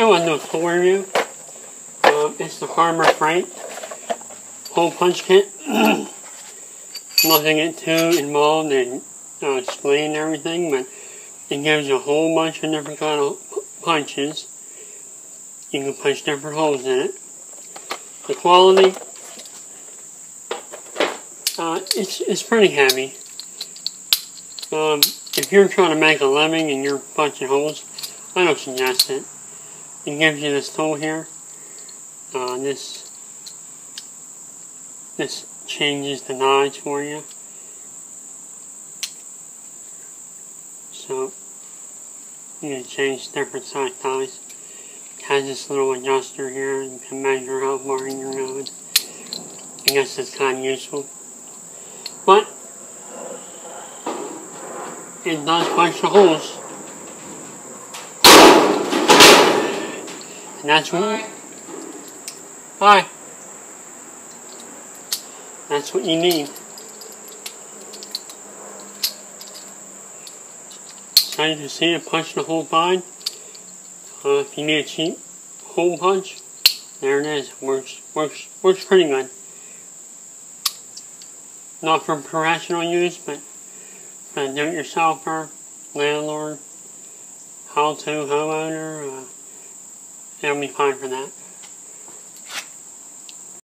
I want to do a tool review. It's the Harbor Freight hole punch kit. Nothing get too involved in explaining everything, but it gives you a whole bunch of different kind of punches. You can punch different holes in it. The quality, it's pretty heavy. If you're trying to make a living and you're punching holes, I don't suggest it. It gives you this tool here. This changes the knives for you. So you can change different size ties. It has this little adjuster here. You can measure how far you're going. I guess it's kind of useful. But it does punch the holes. And that's what... Hi. That's what you need. So you can see it punch the hole fine. If you need a cheap hole punch, there it is. Works pretty good. Not for professional use, but for a do-it-yourselfer, landlord, how-to homeowner, it'll be fine for that.